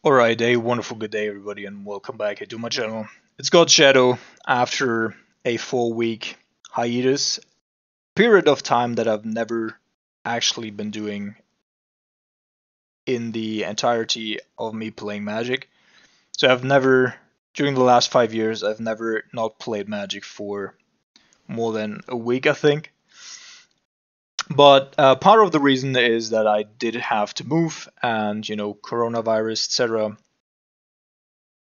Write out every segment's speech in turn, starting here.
Alright, a wonderful good day everybody and welcome back to my channel. It's God Shadow after a 4-week hiatus, period of time that I've never actually been doing in the entirety of me playing Magic. So during the last 5 years, I've never not played Magic for more than a week, I think. But part of the reason is that I did have to move and, coronavirus, etc.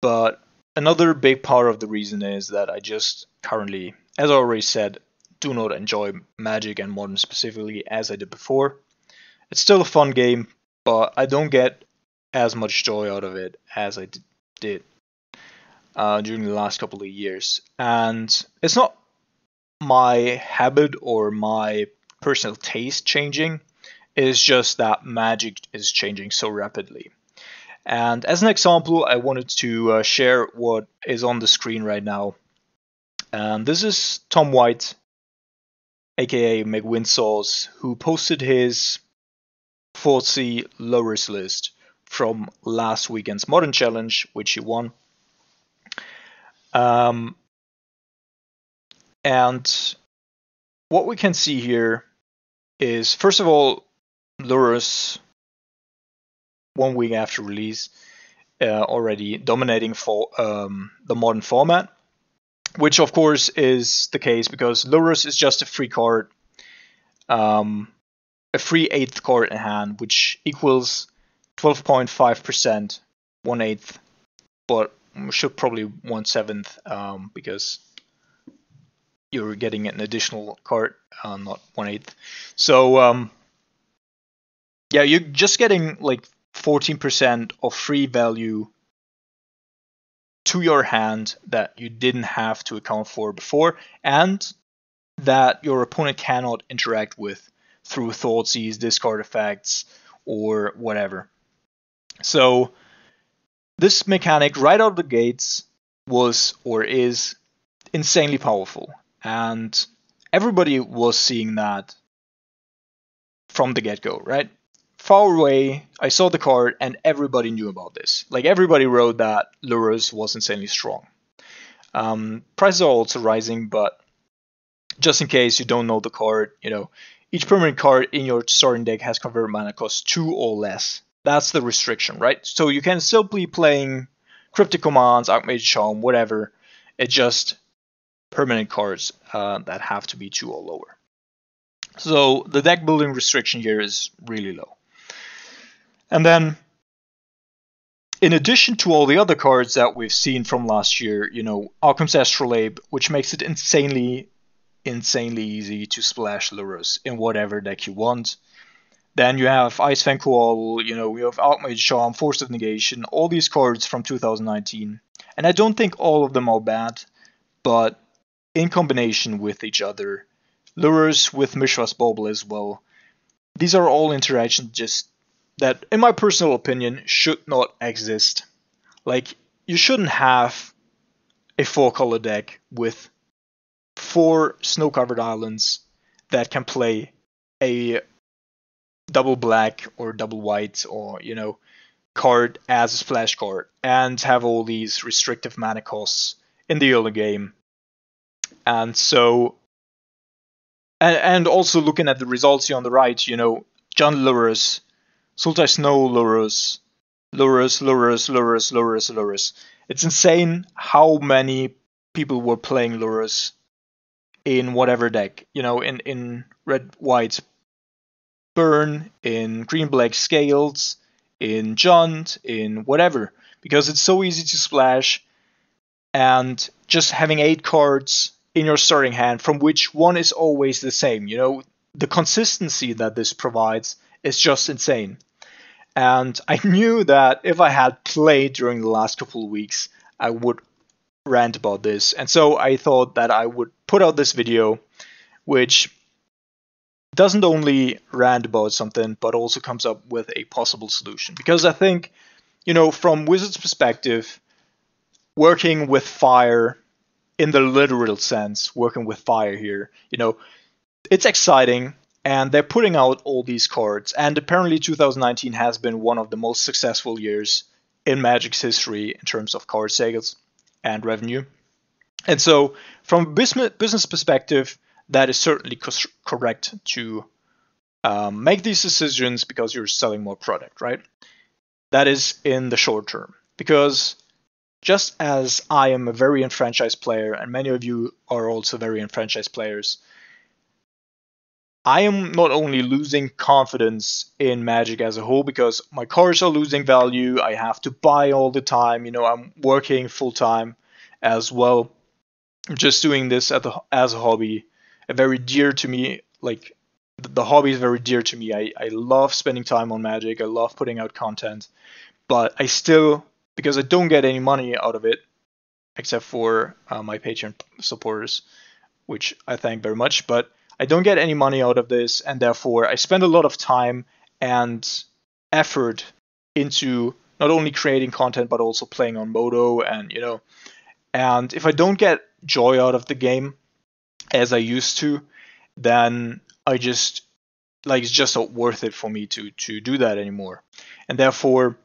But another big part of the reason is that I just currently, as I already said, do not enjoy Magic and Modern specifically as I did before. It's still a fun game, but I don't get as much joy out of it as I did during the last couple of years. And it's not my habit or my personal taste changing, it's just that Magic is changing so rapidly. And as an example, I wanted to share what is on the screen right now. And this is Tom White, aka McWindsauce, who posted his WotC lowers list from last weekend's Modern Challenge, which he won. And what we can see here is, first of all, Lurrus 1 week after release, already dominating for the Modern format, which of course is the case because Lurrus is just a free card, a free 8th card in hand, which equals 12.5%, 1/8, but we should probably 1/7 because you're getting an additional card, not 1/8. So yeah, you're just getting like 14% of free value to your hand that you didn't have to account for before, and that your opponent cannot interact with through Thoughtseize, discard effects, or whatever. So this mechanic right out of the gates was or is insanely powerful, and everybody was seeing that from the get-go, right? Far away, I saw the card and everybody knew about this. Like, everybody wrote that Lurrus was insanely strong. Prices are also rising, but just in case you don't know the card, each permanent card in your starting deck has converted mana cost 2 or less. That's the restriction, right? So you can still be playing Cryptic Commands, Archmage Charm, whatever. It's just permanent cards that have to be 2 or lower. So the deck building restriction here is really low. And then, in addition to all the other cards that we've seen from last year, Occam's Astrolabe, which makes it insanely easy to splash Lurrus in whatever deck you want. Then you have Icefang Koal, you have Archmage Charm, Force of Negation, all these cards from 2019. And I don't think all of them are bad, but in combination with each other, Lurrus with Mishra's Bauble as well, these are all interactions just that, in my personal opinion, should not exist. Like, you shouldn't have a 4-color deck with 4 snow-covered islands that can play a double black or double white or, card as a splash card and have all these restrictive mana costs in the early game. And so, and also looking at the results here on the right, John Lurrus, Sultai Snow Lurrus. It's insane how many people were playing Lurrus in whatever deck. In red, white, burn, in green, black, scales, in Junt, in whatever. Because it's so easy to splash, and just having 8 cards in your starting hand, from which one is always the same. The consistency that this provides is just insane. And I knew that if I had played during the last couple of weeks, I would rant about this. And so I thought that I would put out this video, which doesn't only rant about something, but also comes up with a possible solution. Because I think, from Wizards' perspective, working with fire, in the literal sense, working with fire here, it's exciting. And they're putting out all these cards. And apparently 2019 has been one of the most successful years in Magic's history in terms of card sales and revenue. And so, from a business perspective, that is certainly correct to make these decisions because you're selling more product, right? That is in the short term. Because just as I am a very enfranchised player, and many of you are also very enfranchised players, I am not only losing confidence in Magic as a whole because my cards are losing value, I have to buy all the time, I'm working full time as well. I'm just doing this as a hobby, very dear to me. Like, the hobby is very dear to me. I love spending time on Magic, I love putting out content, but I still, because I don't get any money out of it, except for my Patreon supporters, which I thank very much, but I don't get any money out of this, and therefore I spend a lot of time and effort into not only creating content but also playing on Modo, and if I don't get joy out of the game as I used to, then I just, like, it's just not worth it for me to do that anymore. And therefore,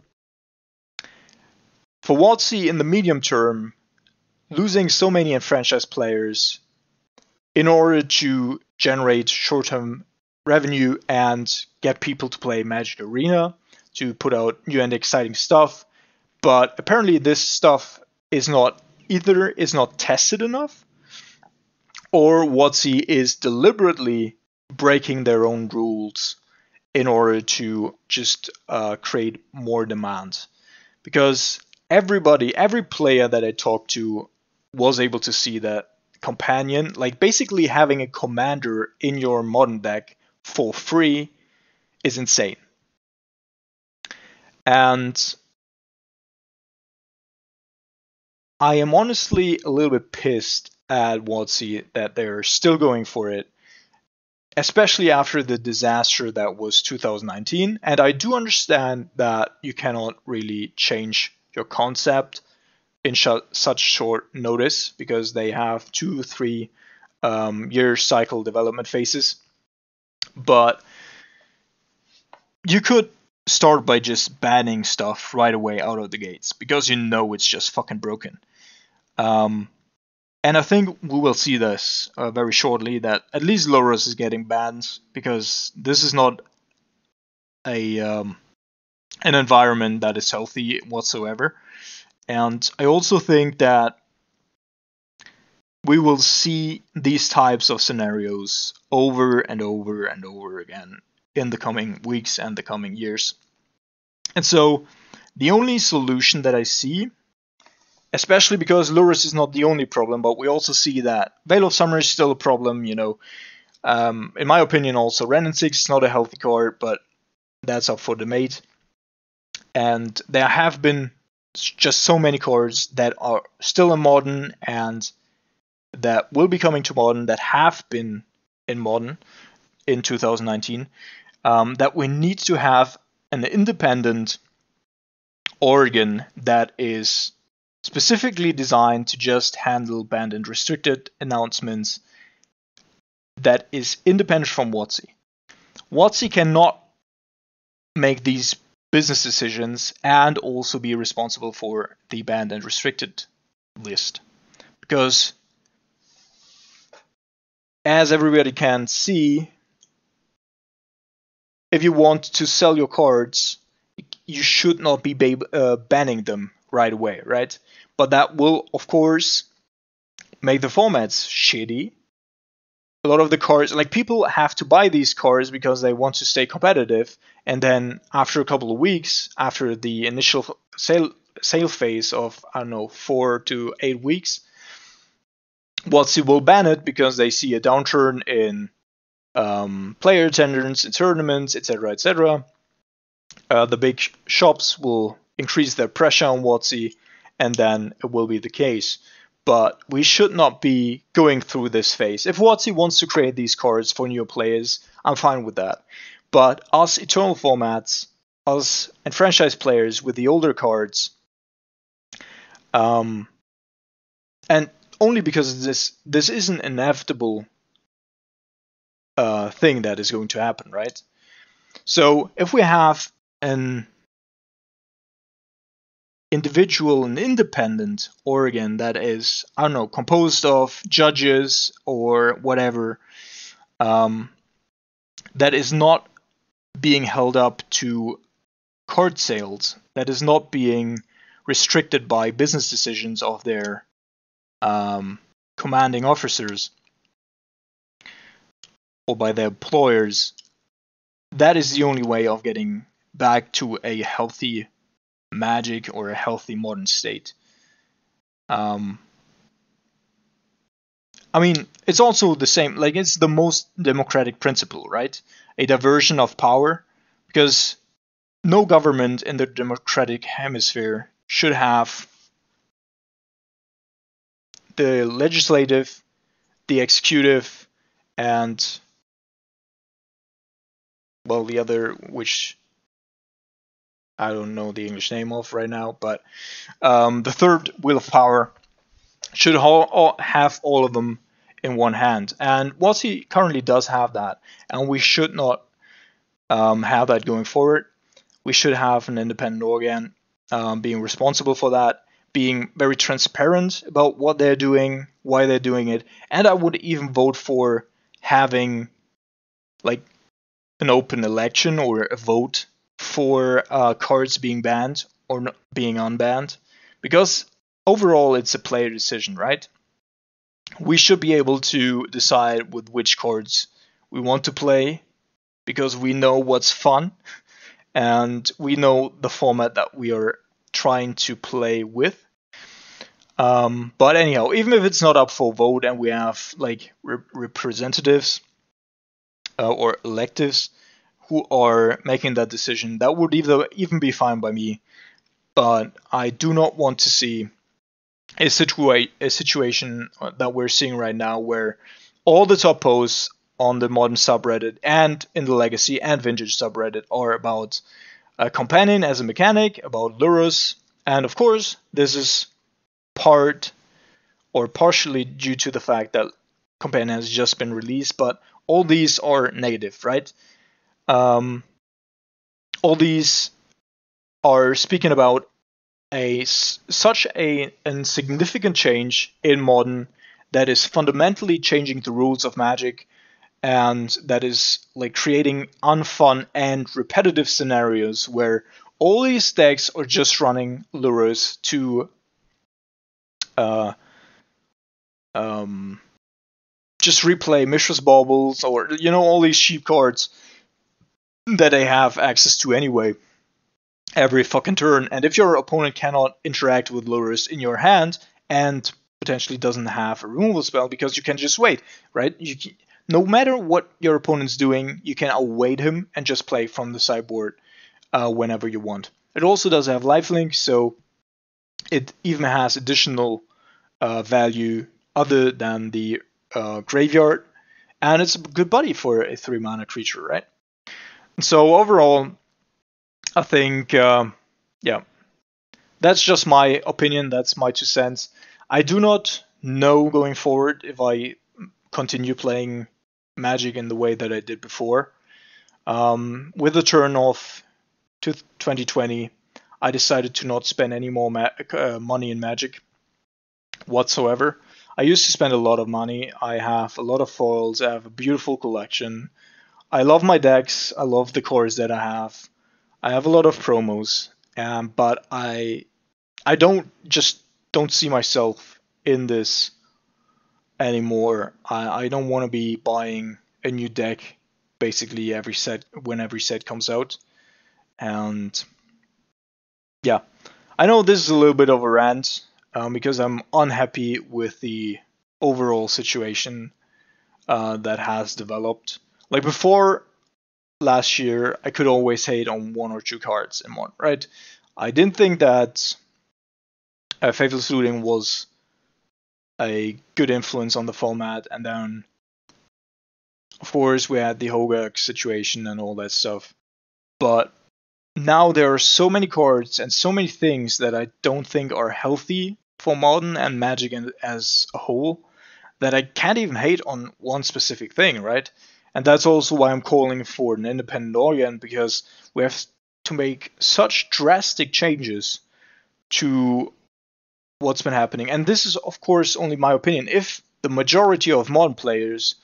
for WotC in the medium term, losing so many enfranchised players in order to generate short-term revenue and get people to play Magic Arena, to put out new and exciting stuff. But apparently this stuff is not tested enough, or WotC is deliberately breaking their own rules in order to just create more demand. Because every player that I talked to was able to see that companion, like basically having a commander in your modern deck for free, is insane. And I am honestly a little bit pissed at WotC that they're still going for it, especially after the disaster that was 2019. And I do understand that you cannot really change your concept in such short notice because they have 2-3 year cycle development phases. But you could start by just banning stuff right away out of the gates because it's just fucking broken. And I think we will see this very shortly, that at least Loras is getting banned because this is not an environment that is healthy whatsoever. And I also think that we will see these types of scenarios over and over and over again in the coming weeks and the coming years. And so the only solution that I see, especially because Lurrus is not the only problem, but we also see that Veil of Summer is still a problem, in my opinion also Ren and 6 is not a healthy card, but that's up for debate. And there have been just so many cards that are still in Modern and that will be coming to Modern, that have been in Modern in 2019, that we need to have an independent organ that is specifically designed to just handle banned and restricted announcements, that is independent from WotC. WotC cannot make these business decisions and also be responsible for the banned and restricted list. Because, as everybody can see, if you want to sell your cards, you should not be banning them right away, right? But that will, of course, make the formats shitty. A lot of the cards, like, people have to buy these cards because they want to stay competitive, and then after a couple of weeks, after the initial sale phase of, 4 to 8 weeks, WotC will ban it because they see a downturn in player attendance in tournaments, etc., etc. The big shops will increase their pressure on WotC, and then it will be the case. But we should not be going through this phase. If WotC wants to create these cards for new players, I'm fine with that. But us Eternal formats, us enfranchised players with the older cards, and only because this is an inevitable thing that is going to happen, right? So if we have an individual and independent organ that is, I don't know, composed of judges or whatever, that is not being held up to card sales, that is not being restricted by business decisions of their commanding officers or by their employers, that is the only way of getting back to a healthy Magic or a healthy modern state. I mean, it's also the same, like it's the most democratic principle, right? A diversion of power, because no government in the democratic hemisphere should have the legislative, the executive, and, well, the other, which I don't know the English name of right now, but the third wheel of power should have all of them in one hand. And WotC currently does have that, and we should not have that going forward. We should have an independent organ being responsible for that, being very transparent about what they're doing, why they're doing it, and I would even vote for having like an open election or a vote for cards being banned or not being unbanned, because overall it's a player decision, right? We should be able to decide with which cards we want to play because we know what's fun and we know the format that we are trying to play with. But anyhow, even if it's not up for vote and we have like representatives or electives who are making that decision, that would even be fine by me. But I do not want to see a situation that we're seeing right now where all the top posts on the modern subreddit and in the legacy and vintage subreddit are about a companion as a mechanic, about Lurrus, and of course this is partially due to the fact that companion has just been released, but all these are negative, right? All these are speaking about such a significant change in modern that is fundamentally changing the rules of Magic, and that is like creating unfun and repetitive scenarios where all these decks are just running lures to just replay Mishra's Baubles or all these cheap cards that they have access to anyway every fucking turn. And if your opponent cannot interact with lures in your hand and potentially doesn't have a removal spell, because you can just wait, right? No matter what your opponent's doing, you can await him and just play from the sideboard whenever you want. It also does have lifelink, so it even has additional value other than the graveyard, and it's a good buddy for a 3-mana creature, right? So overall, I think, that's just my opinion, that's my 2 cents. I do not know going forward if I continue playing Magic in the way that I did before. With the turn of 2020, I decided to not spend any more money in Magic whatsoever. I used to spend a lot of money. I have a lot of foils. I have a beautiful collection. I love my decks. I love the cores that I have. I have a lot of promos, but I don't see myself in this anymore. I don't want to be buying a new deck basically when every set comes out. And yeah, I know this is a little bit of a rant because I'm unhappy with the overall situation that has developed. Like before last year, I could always hate on 1 or 2 cards in one, right? I didn't think that Faithless Looting was a good influence on the format, and then of course we had the Hogak situation and all that stuff. But now there are so many cards and so many things that I don't think are healthy for Modern and Magic as a whole that I can't even hate on one specific thing, right? And that's also why I'm calling for an independent organ, because we have to make such drastic changes to what's been happening. And this is, of course, only my opinion. If the majority of modern players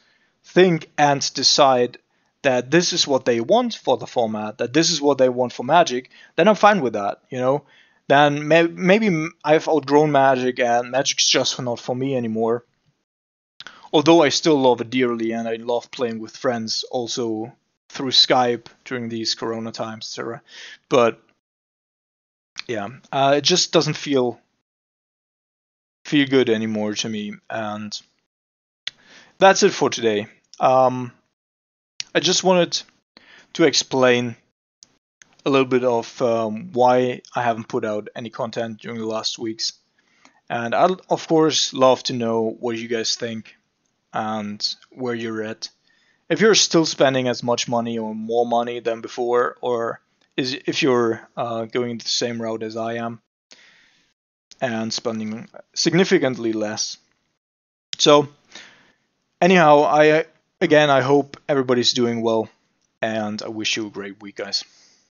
think and decide that this is what they want for the format, that this is what they want for Magic, then I'm fine with that, you know? Then maybe I've outgrown Magic and Magic's just not for me anymore. Although I still love it dearly and I love playing with friends also through Skype during these Corona times, etc. But yeah, it just doesn't feel good anymore to me. And that's it for today. I just wanted to explain a little bit of why I haven't put out any content during the last weeks. And I'd, of course, love to know what you guys think and where you're at. If you're still spending as much money or more money than before, or if you're going the same route as I am and spending significantly less. So, anyhow, I hope everybody's doing well, and I wish you a great week, guys.